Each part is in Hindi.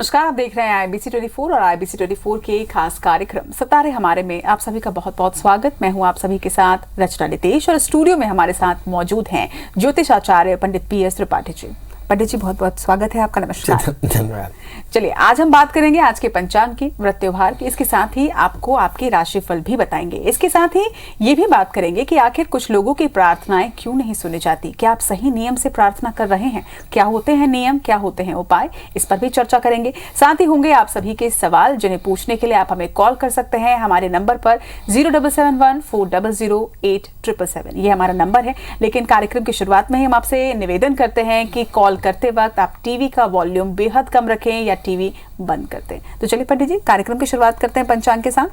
नमस्कार, आप देख रहे हैं IBC 24 और IBC 24 के खास कार्यक्रम सितारे हमारे में आप सभी का बहुत बहुत स्वागत। मैं हूं आप सभी के साथ रचना नितेश और स्टूडियो में हमारे साथ मौजूद हैं ज्योतिष आचार्य पंडित PS त्रिपाठी जी। पंडित जी बहुत बहुत स्वागत है आपका। नमस्कार। धन्यवाद। चलिए आज हम बात करेंगे आज के पंचांग की, व्रत त्योहार की, इसके साथ ही आपको आपके राशिफल भी बताएंगे। इसके साथ ही ये भी बात करेंगे कि आखिर कुछ लोगों की प्रार्थनाएं क्यों नहीं सुनी जाती। क्या आप सही नियम से प्रार्थना कर रहे हैं? क्या होते हैं नियम, क्या होते हैं उपाय, इस पर भी चर्चा करेंगे। साथ ही होंगे आप सभी के सवाल जिन्हें पूछने के लिए आप हमें कॉल कर सकते हैं हमारे नंबर पर 0771400877। ये हमारा नंबर है। लेकिन कार्यक्रम की शुरुआत में ही हम आपसे निवेदन करते हैं कि कॉल करते वक्त आप टीवी का वॉल्यूम बेहद कम रखें या टीवी बंद करते हैं। तो चलिए पंडित जी कार्यक्रम की शुरुआत करते हैं पंचांग के साथ।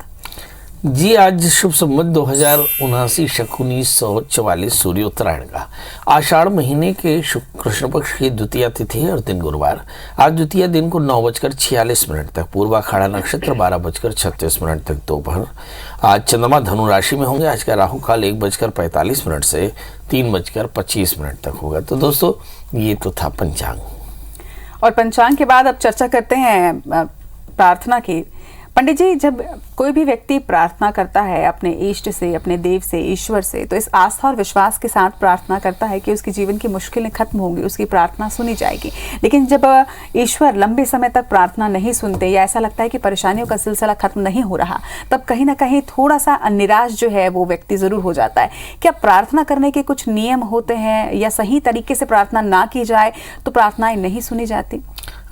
जी आज शुभ संवत 2079 शक 1944 सूर्योत्तरायण का आषाढ़ महीने के कृष्ण पक्ष की द्वितीय तिथि और दिन गुरुवार। आज द्वितीय दिन को 9:46 तक पूर्वाखाड़ा नक्षत्र 12:36 तक दोपहर। आज चंद्रमा धनु राशि में होंगे। आज का राहु काल 1:45 से 3:25 तक होगा। तो दोस्तों ये तो था पंचांग। और पंचांग के बाद अब चर्चा करते हैं प्रार्थना की। पंडित जी जब कोई भी व्यक्ति प्रार्थना करता है अपने इष्ट से, अपने देव से, ईश्वर से, तो इस आस्था और विश्वास के साथ प्रार्थना करता है कि उसके जीवन की मुश्किलें खत्म होंगी, उसकी प्रार्थना सुनी जाएगी। लेकिन जब ईश्वर लंबे समय तक प्रार्थना नहीं सुनते या ऐसा लगता है कि परेशानियों का सिलसिला खत्म नहीं हो रहा, तब कहीं ना कहीं थोड़ा सा निराश जो है वो व्यक्ति जरूर हो जाता है। क्या प्रार्थना करने के कुछ नियम होते हैं या सही तरीके से प्रार्थना ना की जाए तो प्रार्थनाएं नहीं सुनी जाती?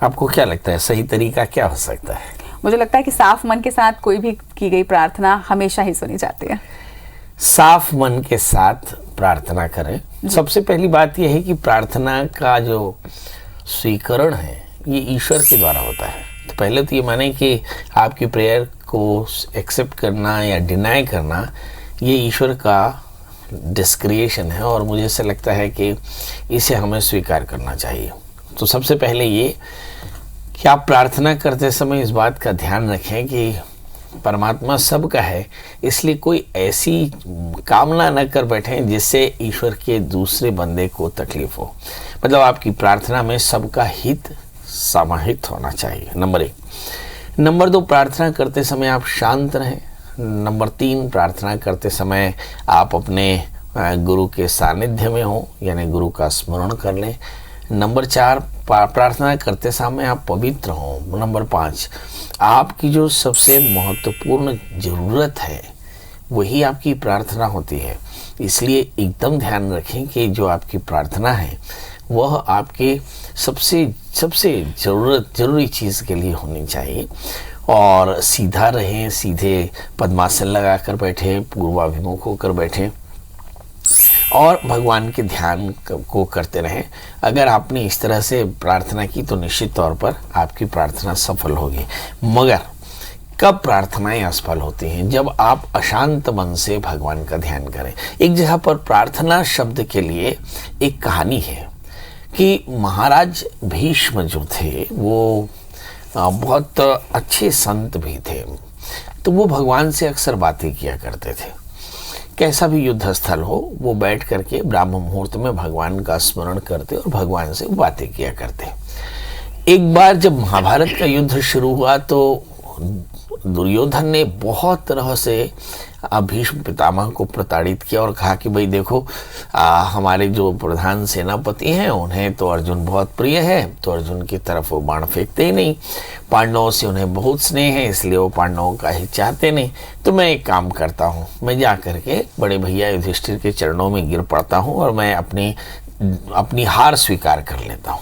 आपको क्या लगता है सही तरीका क्या हो सकता है? मुझे लगता है कि साफ मन के साथ कोई भी की गई प्रार्थना हमेशा ही सुनी जाती है। साफ मन के साथ प्रार्थना करें। सबसे पहली बात यह है कि प्रार्थना का जो स्वीकरण है ये ईश्वर के द्वारा होता है। तो पहले तो ये माने कि आपकी प्रेयर को एक्सेप्ट करना या डिनाई करना ये ईश्वर का डिस्क्रिएशन है और मुझे ऐसा लगता है कि इसे हमें स्वीकार करना चाहिए। तो सबसे पहले ये कि आप प्रार्थना करते समय इस बात का ध्यान रखें कि परमात्मा सबका है, इसलिए कोई ऐसी कामना न कर बैठें जिससे ईश्वर के दूसरे बंदे को तकलीफ हो। मतलब आपकी प्रार्थना में सबका हित समाहित होना चाहिए, नंबर 1। नंबर 2, प्रार्थना करते समय आप शांत रहें। नंबर 3, प्रार्थना करते समय आप अपने गुरु के सानिध्य में हो, यानी गुरु का स्मरण कर लें। नंबर 4, प्रार्थना करते समय आप पवित्र हों। नंबर 5, आपकी जो सबसे महत्वपूर्ण ज़रूरत है वही आपकी प्रार्थना होती है। इसलिए एकदम ध्यान रखें कि जो आपकी प्रार्थना है वह आपके सबसे ज़रूरी चीज़ के लिए होनी चाहिए। और सीधा रहें, सीधे पद्मासन लगा कर बैठें, पूर्वाभिमुख होकर बैठें और भगवान के ध्यान को करते रहें। अगर आपने इस तरह से प्रार्थना की तो निश्चित तौर पर आपकी प्रार्थना सफल होगी। मगर कब प्रार्थनाएं असफल होती हैं? जब आप अशांत मन से भगवान का ध्यान करें। एक जगह पर प्रार्थना शब्द के लिए एक कहानी है कि महाराज भीष्म जो थे वो बहुत अच्छे संत भी थे। तो वो भगवान से अक्सर बातें किया करते थे। कैसा भी युद्ध स्थल हो वो बैठ करके ब्राह्म मुहूर्त में भगवान का स्मरण करते और भगवान से बातें किया करते। एक बार जब महाभारत का युद्ध शुरू हुआ तो दुर्योधन ने बहुत तरह से भीष्म पितामह को प्रताड़ित किया और कहा कि भाई देखो हमारे जो प्रधान सेनापति हैं उन्हें तो अर्जुन बहुत प्रिय है, तो अर्जुन की तरफ वो बाण फेंकते ही नहीं। पांडवों से उन्हें बहुत स्नेह है, इसलिए वो पांडवों का ही चाहते नहीं। तो मैं एक काम करता हूँ, मैं जा करके बड़े भैया युधिष्ठिर के चरणों में गिर पड़ता हूँ और मैं अपनी हार स्वीकार कर लेता हूँ।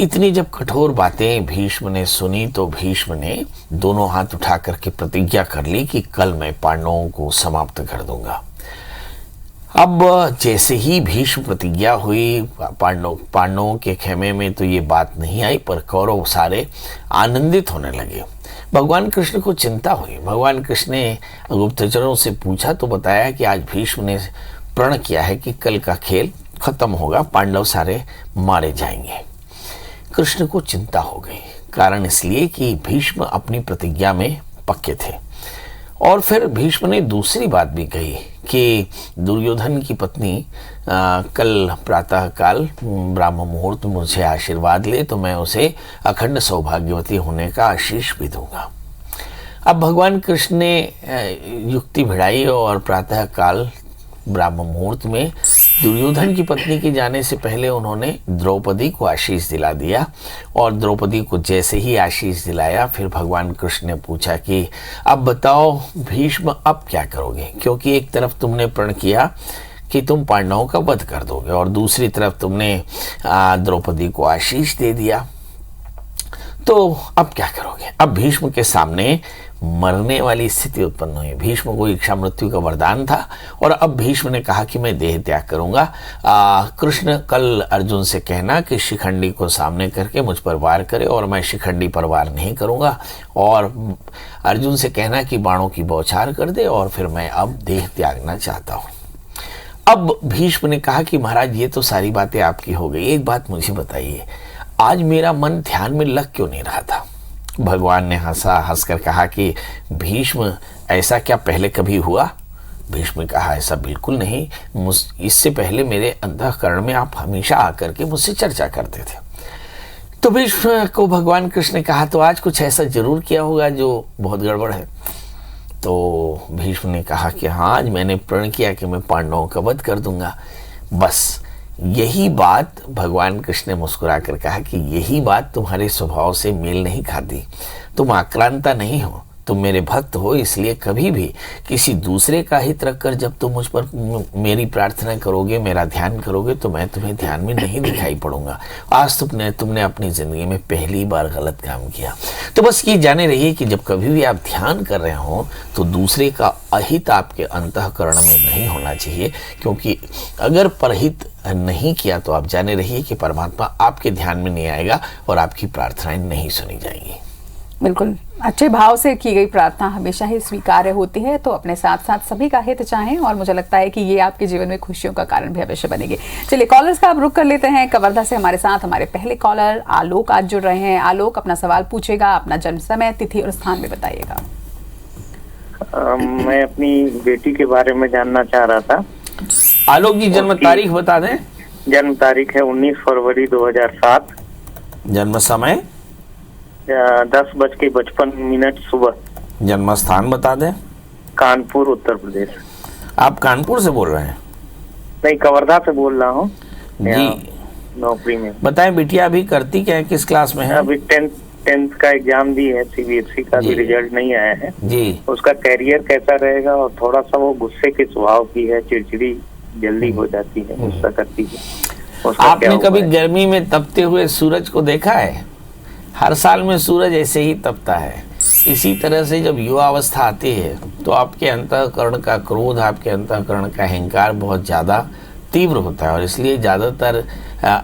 इतनी जब कठोर बातें भीष्म ने सुनी तो भीष्म ने दोनों हाथ उठा करके प्रतिज्ञा कर ली कि कल मैं पांडवों को समाप्त कर दूंगा। अब जैसे ही भीष्म प्रतिज्ञा हुई पांडवों के खेमे में तो ये बात नहीं आई, पर कौरव सारे आनंदित होने लगे। भगवान कृष्ण को चिंता हुई। भगवान कृष्ण ने गुप्तचरों से पूछा तो बताया कि आज भीष्म ने प्रण किया है कि कल का खेल खत्म होगा, पांडव सारे मारे जाएंगे। कृष्ण को चिंता हो गई। कारण इसलिए कि भीष्म अपनी प्रतिज्ञा में पक्के थे। और फिर भीष्म ने दूसरी बात भी कही कि दुर्योधन की पत्नी कल प्रातः काल ब्राह्म मुहूर्त मुझे आशीर्वाद ले तो मैं उसे अखंड सौभाग्यवती होने का आशीष भी दूंगा। अब भगवान कृष्ण ने युक्ति भिड़ाई और प्रातः काल ब्राह्म मुहूर्त में दुर्योधन की पत्नी के जाने से पहले उन्होंने द्रौपदी को आशीष दिला दिया। और द्रौपदी को जैसे ही आशीष दिलाया फिर भगवान कृष्ण ने पूछा कि अब बताओ भीष्म अब क्या करोगे, क्योंकि एक तरफ तुमने प्रण किया कि तुम पांडवों का वध कर दोगे और दूसरी तरफ तुमने द्रौपदी को आशीष दे दिया, तो अब क्या करोगे। अब भीष्म के सामने मरने वाली स्थिति उत्पन्न हुई। भीष्म को इच्छा मृत्यु का वरदान था और अब भीष्म ने कहा कि मैं देह त्याग करूंगा। कृष्ण कल अर्जुन से कहना कि शिखंडी को सामने करके मुझ पर वार करे और मैं शिखंडी पर वार नहीं करूंगा, और अर्जुन से कहना कि बाणों की बौछार कर दे और फिर मैं अब देह त्यागना चाहता हूं। अब भीष्म ने कहा कि महाराज ये तो सारी बातें आपकी हो गई, एक बात मुझे बताइए, आज मेरा मन ध्यान में लग क्यों नहीं रहा था। भगवान ने हंसकर कहा कि भीष्म ऐसा क्या पहले कभी हुआ। भीष्म ने कहा ऐसा बिल्कुल नहीं, इससे पहले मेरे अंतःकरण में आप हमेशा आकर के मुझसे चर्चा करते थे। तो भीष्म को भगवान कृष्ण ने कहा तो आज कुछ ऐसा जरूर किया होगा जो बहुत गड़बड़ है। तो भीष्म ने कहा कि हाँ, आज मैंने प्रण किया कि मैं पांडवों का वध कर दूंगा। बस यही बात भगवान कृष्ण ने मुस्कुरा कर कहा कि यही बात तुम्हारे स्वभाव से मेल नहीं खाती। तुम आक्रांता नहीं हो, तुम मेरे भक्त हो, इसलिए कभी भी किसी दूसरे का हित रखकर जब तुम मुझ पर मेरी प्रार्थना करोगे, मेरा ध्यान करोगे, तो मैं तुम्हें ध्यान में नहीं दिखाई पड़ूंगा। आज तुमने अपनी जिंदगी में पहली बार गलत काम किया। तो बस ये जाने रहिए कि जब कभी भी आप ध्यान कर रहे हो तो दूसरे का अहित आपके अंतःकरण में नहीं होना चाहिए, क्योंकि अगर परहित नहीं किया तो आप जाने रहिए कि परमात्मा आपके ध्यान में नहीं आएगा और आपकी प्रार्थनाएं नहीं सुनी जाएंगी। बिल्कुल, अच्छे भाव से की गई प्रार्थना हमेशा ही स्वीकार्य होती है, तो अपने साथ साथ सभी का हित चाहें और मुझे लगता है कि ये आपके जीवन में खुशियों का कारण भी अवश्य बनेगी। चलिए कॉलर्स का अब रुख कर लेते हैं। कवर्धा से हमारे साथ हमारे पहले कॉलर आलोक आज जुड़ रहे हैं। आलोक अपना सवाल पूछेगा, अपना जन्म समय, तिथि और स्थान भी बताइएगा। मैं अपनी बेटी के बारे में जानना चाह रहा था। आलोक जी जन्म तारीख बता दें। जन्म तारीख है 19 फरवरी 2007। जन्म समय 10:55 सुबह। जन्म स्थान बता दें। कानपुर उत्तर प्रदेश। आप कानपुर से बोल रहे हैं? नहीं, कवर्धा से बोल रहा हूँ जी। नौकरी में। बताएं बिटिया अभी करती क्या है, किस क्लास में है? अभी 10th का एग्जाम दी है, सीबीएसई का भी रिजल्ट नहीं आया है जी। उसका कैरियर कैसा रहेगा, और थोड़ा सा वो गुस्से के स्वभाव की है, चिड़चिड़ी जल्दी हो जाती है, गुस्सा करती है। आपने कभी गर्मी में तपते हुए सूरज को देखा है? हर साल में सूरज ऐसे ही तपता है। इसी तरह से जब युवा अवस्था आती है तो आपके अंतःकरण का क्रोध, आपके अंतःकरण का अहंकार बहुत ज़्यादा तीव्र होता है और इसलिए ज़्यादातर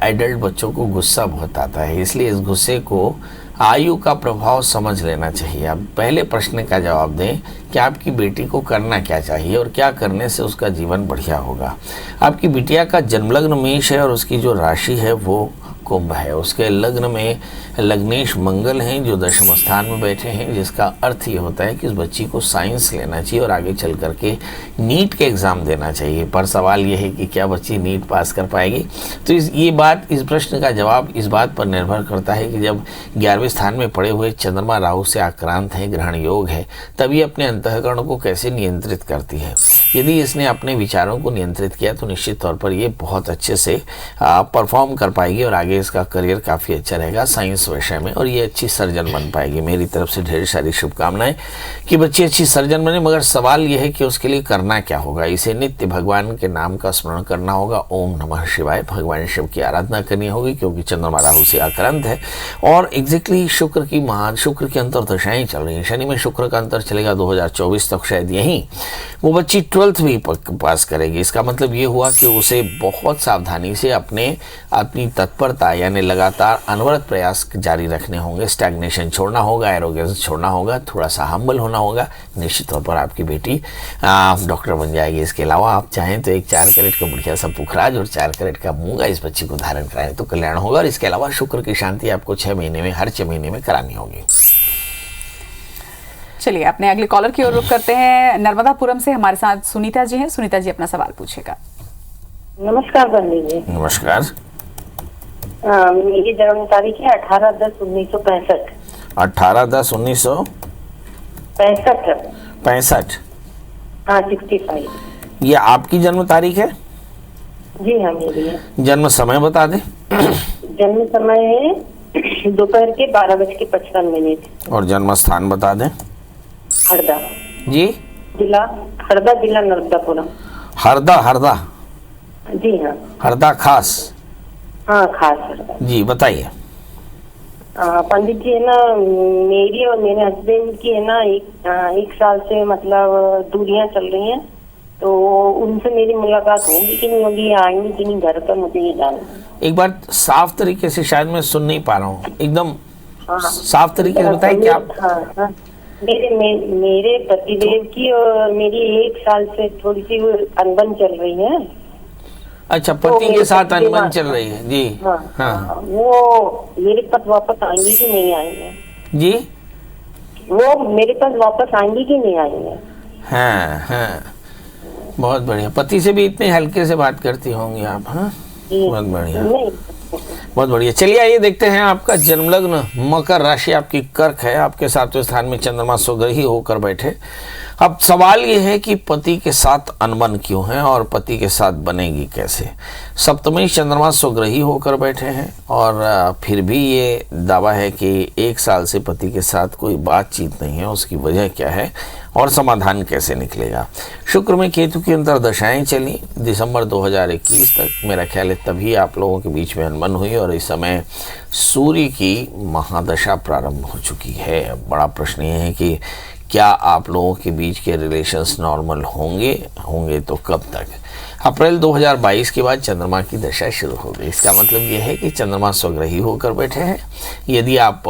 एडल्ट बच्चों को गुस्सा बहुत आता है। इसलिए इस गुस्से को आयु का प्रभाव समझ लेना चाहिए। आप पहले प्रश्न का जवाब दें कि आपकी बेटी को करना क्या चाहिए और क्या करने से उसका जीवन बढ़िया होगा। आपकी बिटिया का जन्मलग्न मेष है और उसकी जो राशि है वो कुंभ है। उसके लग्न में लग्नेश मंगल हैं जो दशम स्थान में बैठे हैं, जिसका अर्थ ये होता है कि उस बच्ची को साइंस लेना चाहिए और आगे चल करके नीट के एग्ज़ाम देना चाहिए। पर सवाल ये है कि क्या बच्ची नीट पास कर पाएगी। तो इस प्रश्न का जवाब इस बात पर निर्भर करता है कि जब 11वें स्थान में पड़े हुए चंद्रमा राहु से आक्रांत है, ग्रहण योग है, तब ये अपने अंतःकरण को कैसे नियंत्रित करती है। यदि इसने अपने विचारों को नियंत्रित किया तो निश्चित तौर पर ये बहुत अच्छे से परफॉर्म कर पाएगी और आगे इसका करियर काफ़ी अच्छा रहेगा साइंस विषय में, और ये अच्छी सर्जन बन पाएगी। मेरी तरफ से ढेर सारी शुभकामनाएं कि बच्ची अच्छी सर्जन बने। मगर सवाल यह है कि उसके लिए करना क्या होगा। इसे नित्य भगवान के नाम का स्मरण करना होगा। ओम नमः शिवाय, भगवान शिव की आराधना करनी होगी, क्योंकि चंद्रमा राहु से आक्रांत है और एग्जैक्टली शुक्र की अंतर दशाएं चल रही हैं। शनि में शुक्र का अंतर चलेगा 2024 तक, शायद यहीं वो बच्ची 12th भी पास करेगी। इसका मतलब ये हुआ कि उसे बहुत सावधानी से अपनी तत्परता यानी लगातार अनवरत प्रयास जारी रखने होंगे। स्टैग्नेशन छोड़ना होगा, एरोगेंस छोड़ना होगा, थोड़ा सा हम्बल होना होगा। निश्चित तौर पर आपकी बेटी डॉक्टर बन जाएगी। इसके अलावा आप चाहें तो एक 4 कैरेट का बढ़िया सा पुखराज और 4 कैरेट का मूंगा इस बच्ची को धारण कराएं तो कल्याण होगा। और इसके अलावा शुक्र की शांति आपको 6 महीने में, हर 6 महीने में करानी होगी। चलिए अपने अगले कॉलर की ओर रुख करते हैं। नर्मदापुरम से हमारे साथ सुनीता जी हैं। सुनीता जी अपना सवाल पूछेगा। नमस्कार पंडित जी। नमस्कार। मेरी जन्म तारीख है 18/10/1965। 18/10/1965। हाँ 65। ये आपकी जन्म तारीख है? जी हाँ मेरी है। जन्म समय बता दें। जन्म समय है दोपहर के 12:55। और जन्म स्थान बता दें। हरदा जी। जिला नर्मदापुरम। हरदा। जी हाँ। हरदा खास। हाँ खास हरदा। जी बताइए। पंडित जी है ना, मेरी और मेरे हस्बैंड की है ना एक साल से मतलब दूरियां चल रही हैं, तो उनसे मेरी मुलाकात होगी कि नहीं होगी, आएंगी कि नहीं घर पर, मुझे ये जानना है। एक बार साफ तरीके से, शायद मैं सुन नहीं पा रहा हूँ, एकदम हाँ, साफ तरीके से बताइए कि आप। हाँ। मेरे पतिदेव की और मेरी 1 साल से थोड़ी सी अनबन चल रही है। अच्छा, पति के साथ अनबन चल रही है जी। हाँ। वो मेरे पास वापस आएंगे कि नहीं आएंगे जी? वो मेरे पास वापस आएंगे कि नहीं आएंगे? हाँ, बहुत बढ़िया। पति से भी इतने हल्के से बात करती होंगी आप? हाँ, बहुत बढ़िया, बहुत बढ़िया। चलिए आइए देखते हैं। आपका जन्म लग्न मकर राशि आपकी कर्क है, आपके 7वें स्थान में चंद्रमा स्वग्रही होकर बैठे। अब सवाल ये है कि पति के साथ अनबन क्यों है और पति के साथ बनेगी कैसे। सप्तमी चंद्रमा स्वग्रही होकर बैठे हैं और फिर भी ये दावा है कि 1 साल से पति के साथ कोई बातचीत नहीं है। उसकी वजह क्या है और समाधान कैसे निकलेगा। शुक्र में केतु की अंतर्दशाएं चली दिसंबर 2021 तक। मेरा ख्याल है तभी आप लोगों के बीच में अनबन हुई और इस समय सूर्य की महादशा प्रारंभ हो चुकी है। बड़ा प्रश्न ये है कि क्या आप लोगों के बीच के रिलेशंस नॉर्मल होंगे तो कब तक। अप्रैल 2022 के बाद चंद्रमा की दशा शुरू हो गई। इसका मतलब यह है कि चंद्रमा स्वग्रही होकर बैठे हैं। यदि आप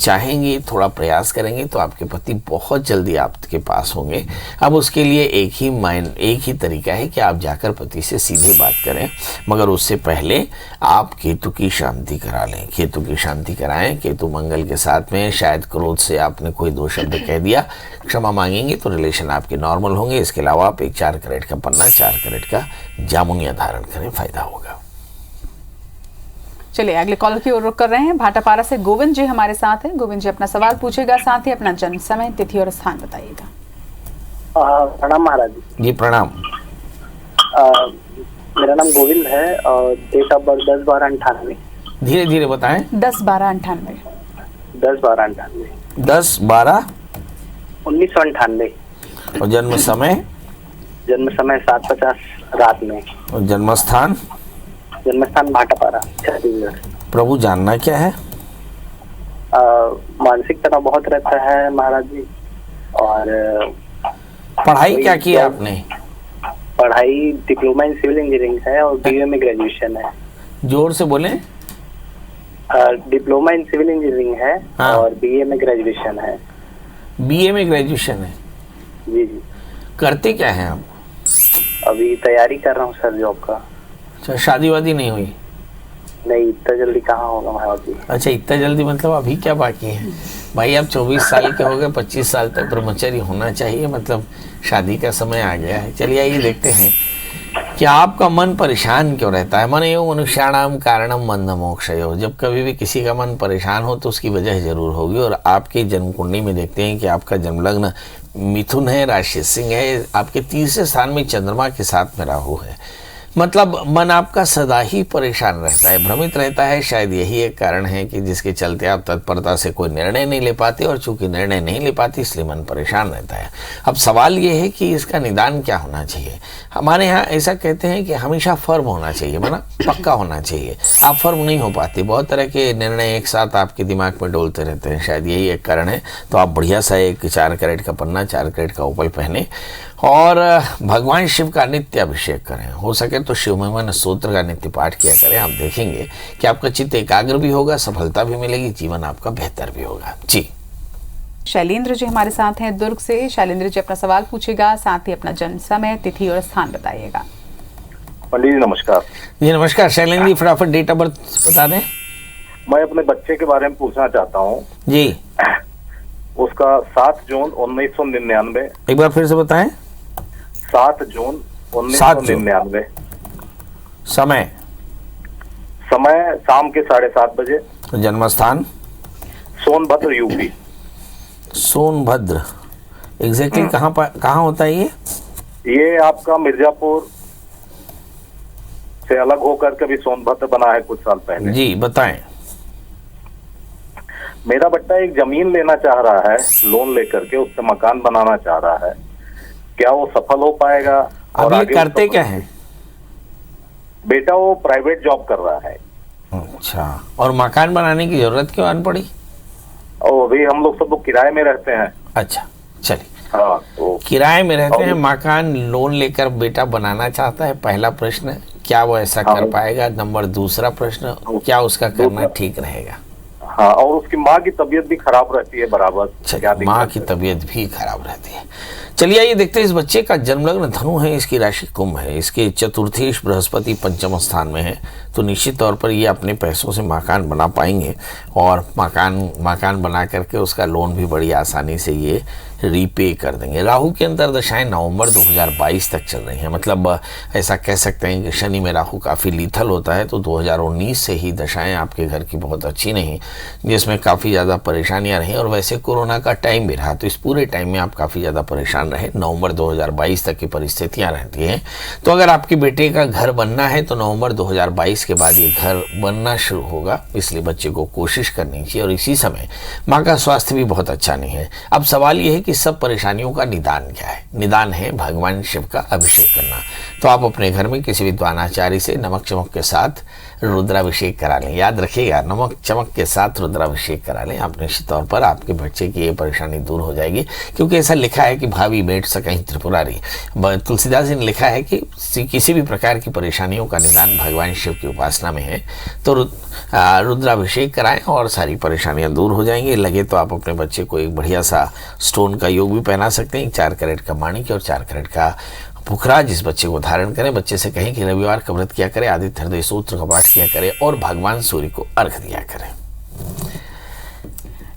चाहेंगे, थोड़ा प्रयास करेंगे तो आपके पति बहुत जल्दी आपके पास होंगे। अब उसके लिए एक ही तरीका है कि आप जाकर पति से सीधे बात करें, मगर उससे पहले आप केतु की शांति करा लें। केतु की शांति कराएं। केतु मंगल के साथ में, शायद क्रोध से आपने कोई 2 शब्द कह दिया, क्षमा मांगेंगे तो रिलेशन आपके नॉर्मल होंगे। इसके अलावा आप एक 4 कैरेट का पन्ना, 4 कैरेट का जामुनिया धारण करें, फायदा होगा। चलिए अगले कॉलर की ओर रुख कर रहे हैं। भाटापारा से गोविंद जी हमारे साथ हैं। गोविंद जी अपना सवाल पूछेगा, साथ ही अपना जन्म समय, तिथि और स्थान बताइएगा। प्रणाम महाराज जी। प्रणाम। मेरा नाम गोविंद है और डेट ऑफ बर्थ 10/12/98। धीरे धीरे बताएं। 10/12/98। 10/12/98। 10/12/1998। और जन्म समय? जन्म समय 7:50 रात में। और जन्म स्थान? जन्म स्थान भाटापारा छत्तीसगढ़। प्रभु जानना क्या है? मानसिक तनाव बहुत रहता है महाराज जी। और पढ़ाई क्या की आपने? पढ़ाई डिप्लोमा इन सिविल इंजीनियरिंग है और बीए में ग्रेजुएशन है। जोर से बोले। डिप्लोमा इन सिविल इंजीनियरिंग है। हाँ। और बीए में ग्रेजुएशन है। बीए में ग्रेजुएशन है? जी जी। करते क्या हैं आप? अभी तैयारी कर रहा हूँ सर जॉब का। अच्छा, शादी वादी नहीं हुई? नहीं, इतना जल्दी कहाँ होगा महाराज जी। अच्छा, इतना जल्दी मतलब अभी क्या बाकी है भाई? आप 24 साल के हो गए, 25 साल तक ब्रह्मचर्य होना चाहिए, मतलब शादी का समय आ गया है। चलिए आइए देखते हैं कि आपका मन परेशान क्यों रहता है। मन एवं मनुष्याणाम कारणम बंध मोक्षयो। जब कभी भी किसी का मन परेशान हो तो उसकी वजह जरूर होगी। और आपके जन्म कुंडली में देखते हैं कि आपका जन्म लग्न मिथुन है, राशि सिंह है, आपके 3रे स्थान में चंद्रमा के साथ में राहु है। मतलब मन आपका सदा ही परेशान रहता है, भ्रमित रहता है। शायद यही एक कारण है कि जिसके चलते आप तत्परता से कोई निर्णय नहीं ले पाते, और चूंकि निर्णय नहीं ले पाते इसलिए मन परेशान रहता है। अब सवाल ये है कि इसका निदान क्या होना चाहिए। हमारे यहाँ ऐसा कहते हैं कि हमेशा फर्म होना चाहिए, माना पक्का होना चाहिए। आप फर्म नहीं हो पाते, बहुत तरह के निर्णय एक साथ आपके दिमाग में डोलते रहते हैं, शायद यही एक कारण है। तो आप बढ़िया सा एक 4 कैरेट का पन्ना, 4 कैरेट का उपल पहने और भगवान शिव का नित्य अभिषेक करें। हो सके तो शिव महिमा स्तोत्र का नित्य पाठ किया करें। आप देखेंगे कि आपका चित्त एकाग्र भी होगा, सफलता भी मिलेगी, जीवन आपका बेहतर भी होगा। जी। शैलेंद्र जी हमारे साथ हैं दुर्ग से। शैलेंद्र जी अपना सवाल पूछेगा, साथ ही अपना जन्म समय, तिथि और स्थान बताइएगा। पंडित जी नमस्कार। जी नमस्कार। शैलेंद्र जी फटाफट डेट ऑफ बर्थ बता दें। मैं अपने बच्चे के बारे में पूछना चाहता हूँ जी। उसका 7 जून 1999। एक बार फिर से बताएं। 7 जून 1999। समय शाम के 7:30 बजे। जन्म स्थान सोनभद्र यूपी। सोनभद्र एग्जैक्टली कहाँ होता है ये आपका मिर्जापुर से अलग होकर कभी सोनभद्र बना है कुछ साल पहले। जी बताएं। मेरा बेटा एक जमीन लेना चाह रहा है, लोन लेकर के उस पे मकान बनाना चाह रहा है। क्या वो सफल हो पाएगा? और अब ये आगे करते क्या है? बेटा वो प्राइवेट जॉब कर रहा है। अच्छा, और मकान बनाने की जरूरत क्यों आन पड़ी? और अभी हम लोग सब लोग किराए में रहते हैं। अच्छा चलिए, हाँ, तो किराए में रहते हैं, मकान लोन लेकर बेटा बनाना चाहता है। पहला प्रश्न, क्या वो ऐसा कर पाएगा? नंबर दूसरा प्रश्न, क्या उसका करना ठीक रहेगा? हाँ, और उसकी माँ की तबीयत भी खराब रहती है बराबर। क्या माँ की तबीयत भी खराब रहती है। चलिए आइए देखते हैं, इस बच्चे का जन्म लग्न धनु है, इसकी राशि कुंभ है, इसके चतुर्थीश बृहस्पति पंचम स्थान में है, तो निश्चित तौर पर ये अपने पैसों से मकान बना पाएंगे और मकान बना करके उसका लोन भी बड़ी आसानी से ये रीपे कर देंगे। राहु की अंतर्दशाएं नवंबर 2022 तक चल रही हैं, मतलब ऐसा कह सकते हैं कि शनि में राहु काफ़ी लीथल होता है, तो 2019 से ही दशाएं आपके घर की बहुत अच्छी नहीं, जिसमें काफ़ी ज़्यादा परेशानियां रहीं और वैसे कोरोना का टाइम भी रहा, तो इस पूरे टाइम में आप काफ़ी ज़्यादा परेशान रहे। नवंबर 2022 तक की परिस्थितियाँ रहती हैं, तो अगर आपके बेटे का घर बनना है तो नवंबर 2022 के बाद ये घर बनना शुरू होगा, इसलिए बच्चे को कोशिश करनी चाहिए। और इसी समय माँ का स्वास्थ्य भी बहुत अच्छा नहीं है। अब सवाल ये है कि सब परेशानियों का निदान क्या है? निदान है भगवान शिव का अभिषेक करना। तो आप अपने घर में किसी विद्वान आचार्य से नमक चमक के साथ रुद्राभिषेक करा लें। याद रखिएगा, नमक चमक के साथ रुद्राभिषेक करा लें, आप निश्चित तौर पर आपके बच्चे की ये परेशानी दूर हो जाएगी। क्योंकि ऐसा लिखा है कि भावी बैठ सकहीं त्रिपुरारी। तुलसीदास जी ने लिखा है कि किसी भी प्रकार की परेशानियों का निदान भगवान शिव की उपासना में है, तो रुद्राभिषेक कराएं और सारी परेशानियां दूर हो जाएंगी। लगे तो आप अपने बच्चे को एक बढ़िया सा स्टोन का योग भी पहना सकते हैं, 4 कैरेट का माणिक और 4 कैरेट का पुखराज इस बच्चे को धारण करें। बच्चे से कहें कि रविवार का व्रत किया करें, आदित्य हृदय सूत्र का पाठ किया करें और भगवान सूर्य को अर्घ दिया करें।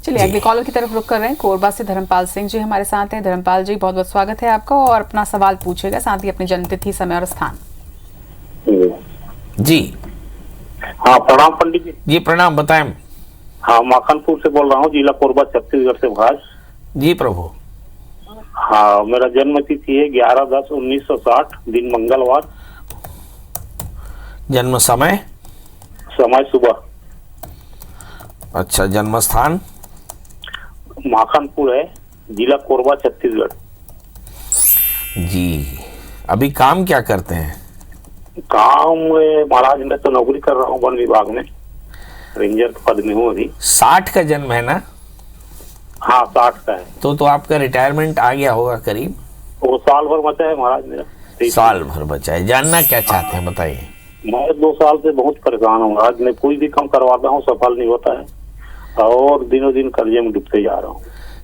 चलिए अगली कॉलर की तरफ रुख कर रहे हैं। कोरबा से धर्मपाल सिंह जी हमारे साथ हैं। धर्मपाल जी, बहुत बहुत स्वागत है आपका, और अपना सवाल पूछेगा, साथ ही अपनी जन्मतिथि, समय और स्थान। जी हाँ, प्रणाम पंडित जी। जी प्रणाम, बताएं। हाँ, माखनपुर से बोल रहा हूँ, जिला कोरबा, छत्तीसगढ़ से भाज। जी प्रभु। हाँ, मेरा जन्म तिथि है 11/10/1960, दिन मंगलवार। जन्म समय? समय सुबह। अच्छा, जन्म स्थान? माखनपुर है, जिला कोरबा, छत्तीसगढ़। जी, अभी काम क्या करते हैं? काम महाराज मैं तो नौकरी कर रहा हूँ वन विभाग में, रेंजर पद में हूँ अभी। 60 का जन्म है ना? हाँ, 60 का है। तो आपका रिटायरमेंट आ गया होगा करीब? वो साल भर बचा है महाराज मेरा। साल भर बचा है। जानना क्या चाहते हैं, बताइए। मैं 2 साल से बहुत परेशान हूँ महाराज। मैं कोई भी काम करवाता हूँ, सफल नहीं होता है, और दिनों दिन कर्जे में डूबते जा रहा हूँ।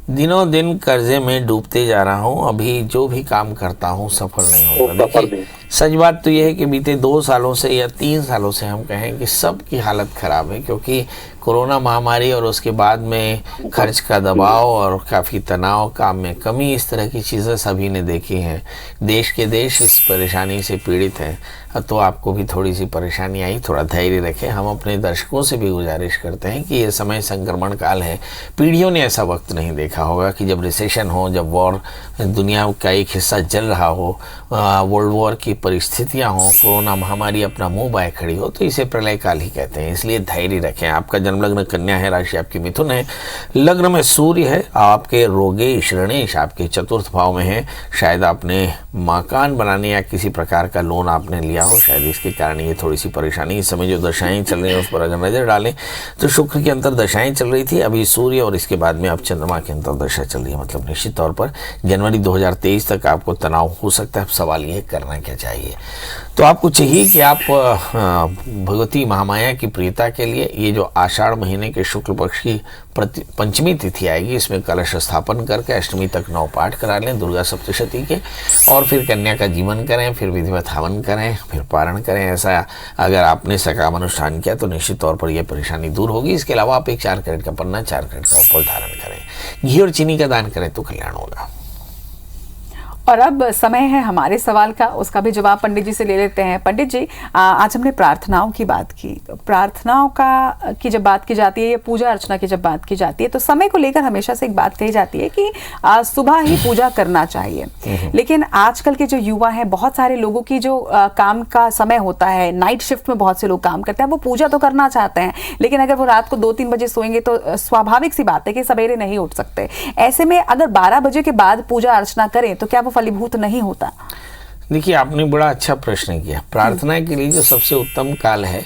दिनों दिन कर्जे में डूबते जा रहा हूँ। अभी जो भी काम करता हूँ सफल नहीं होता। देखिए, सच बात तो यह है कि बीते 2 सालों से या 3 सालों से हम कहें कि सबकी हालत खराब है, क्योंकि कोरोना महामारी और उसके बाद में खर्च का दबाव और काफ़ी तनाव, काम में कमी, इस तरह की चीज़ें सभी ने देखी हैं। देश के देश इस परेशानी से पीड़ित हैं, तो आपको भी थोड़ी सी परेशानी आई, थोड़ा धैर्य रखें। हम अपने दर्शकों से भी गुजारिश करते हैं कि ये समय संक्रमण काल है। पीढ़ियों ने ऐसा वक्त नहीं देखा होगा कि जब रिसेशन हो, जब वॉर, दुनिया का एक हिस्सा जल रहा हो, वर्ल्ड वॉर की परिस्थितियां हों, कोरोना महामारी अपना मुंह बाय खड़ी हो, तो इसे प्रलय काल ही कहते हैं। इसलिए धैर्य रखें। आपका जन्म लग्न कन्या है, राशि आपकी मिथुन है, लग्न में सूर्य है, आपके रोगेश ऋणेश आपके चतुर्थ भाव में है। शायद आपने मकान बनाने या किसी प्रकार का लोन आपने लिया हो, शायद इसके कारण ये थोड़ी सी परेशानी। इस समय जो दशाएं चल रही हैं उस पर अगर नजर डालें तो शुक्र की अंतर्दशाएं चल रही थी, अभी सूर्य, और इसके बाद में अब चंद्रमा की अंतर्दशा चल रही है। मतलब निश्चित तौर पर जनवरी 2023 तक आपको तनाव हो सकता है। अब सवाल ये करना क्या चाहिए। चाहिए। तो आपको चाहिए कि आप भगवती महामाया की प्रियता के लिए ये जो आषाढ़ महीने के शुक्ल पक्ष की पंचमी तिथि आएगी, इसमें कलश स्थापन करके अष्टमी तक 9 पाठ करा लें दुर्गा सप्तशती के, और फिर कन्या का जीवन करें, फिर विधिवत हवन करें, फिर पारण करें। ऐसा अगर आपने सकाम अनुष्ठान किया तो निश्चित तौर पर यह परेशानी दूर होगी। इसके अलावा आप एक 4 कैरेट का पन्ना, 4 कैरेट का उपल धारण करें। घी और चीनी का दान करें तो कल्याण होगा। और अब समय है हमारे सवाल का, उसका भी जवाब पंडित जी से ले लेते हैं। पंडित जी, आज हमने प्रार्थनाओं की बात की, तो प्रार्थनाओं की जब बात की जाती है या पूजा अर्चना की जब बात की जाती है तो समय को लेकर हमेशा से एक बात कही जाती है कि सुबह ही पूजा करना चाहिए। लेकिन आजकल के जो युवा हैं, बहुत सारे लोगों की जो काम का समय होता है, नाइट शिफ्ट में बहुत से लोग काम करते हैं, वो पूजा तो करना चाहते हैं, लेकिन अगर वो रात को 2-3 बजे सोएंगे तो स्वाभाविक सी बात है कि सवेरे नहीं उठ सकते। ऐसे में अगर 12 बजे के बाद पूजा अर्चना करें तो क्या वो फलीभूत नहीं होता? देखिए, आपने बड़ा अच्छा प्रश्न किया। प्रार्थना के लिए जो सबसे उत्तम काल है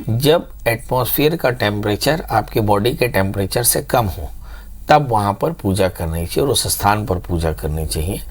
जब एटमॉस्फेयर का टेम्परेचर आपके बॉडी के टेम्परेचर से कम हो, तब वहां पर पूजा करनी चाहिए और उस स्थान पर पूजा करनी चाहिए।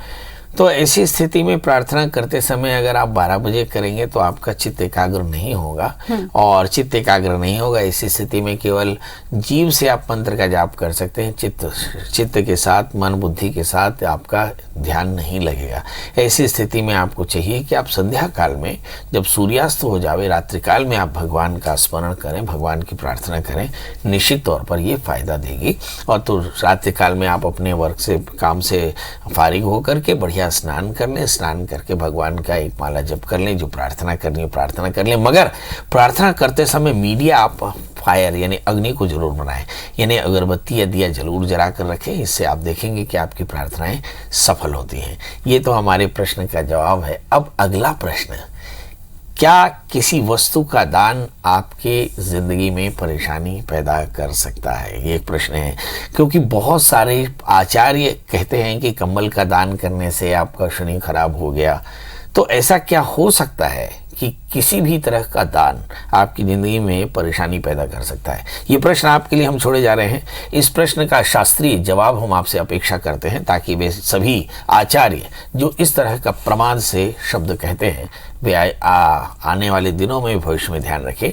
तो ऐसी स्थिति में प्रार्थना करते समय अगर आप 12 बजे करेंगे तो आपका चित्त एकाग्र नहीं होगा, और चित्त एकाग्र नहीं होगा ऐसी स्थिति में केवल जीव से आप मंत्र का जाप कर सकते हैं। चित्त के साथ, मन बुद्धि के साथ आपका ध्यान नहीं लगेगा। ऐसी स्थिति में आपको चाहिए कि आप संध्या काल में जब सूर्यास्त हो जावे, रात्रि काल में आप भगवान का स्मरण करें, भगवान की प्रार्थना करें। निश्चित तौर पर ये फायदा देगी। और तो रात्रि काल में आप अपने वर्क से, काम से फारिग होकर के बढ़िया स्नान कर लें, स्नान करके भगवान का एक माला जप कर लें, जो प्रार्थना करनी है प्रार्थना कर लें। मगर प्रार्थना करते समय मीडिया आप फायर यानी अग्नि को जरूर बनाएं, यानी अगरबत्ती या दिया जरूर जला कर रखें। इससे आप देखेंगे कि आपकी प्रार्थनाएं सफल होती हैं। ये तो हमारे प्रश्न का जवाब है। अब अगला प्रश्न, क्या किसी वस्तु का दान आपके ज़िंदगी में परेशानी पैदा कर सकता है? ये एक प्रश्न है, क्योंकि बहुत सारे आचार्य कहते हैं कि कंबल का दान करने से आपका शनि खराब हो गया। तो ऐसा क्या हो सकता है कि किसी भी तरह का दान आपकी ज़िंदगी में परेशानी पैदा कर सकता है? ये प्रश्न आपके लिए हम छोड़े जा रहे हैं। इस प्रश्न का शास्त्रीय जवाब हम आपसे अपेक्षा करते हैं, ताकि वे सभी आचार्य जो इस तरह का प्रमाद से शब्द कहते हैं, वे आने वाले दिनों में भविष्य में ध्यान रखें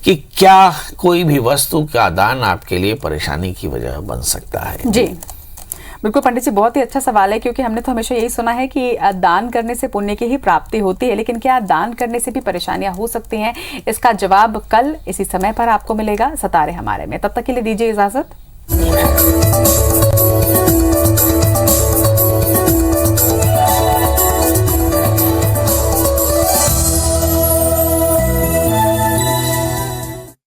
कि क्या कोई भी वस्तु का दान आपके लिए परेशानी की वजह बन सकता है। जी बिल्कुल पंडित जी, बहुत ही अच्छा सवाल है, क्योंकि हमने तो हमेशा यही सुना है कि दान करने से पुण्य की ही प्राप्ति होती है, लेकिन क्या दान करने से भी परेशानियां हो सकती हैं? इसका जवाब कल इसी समय पर आपको मिलेगा सितारे हमारे में। तब तक के लिए दीजिए इजाजत।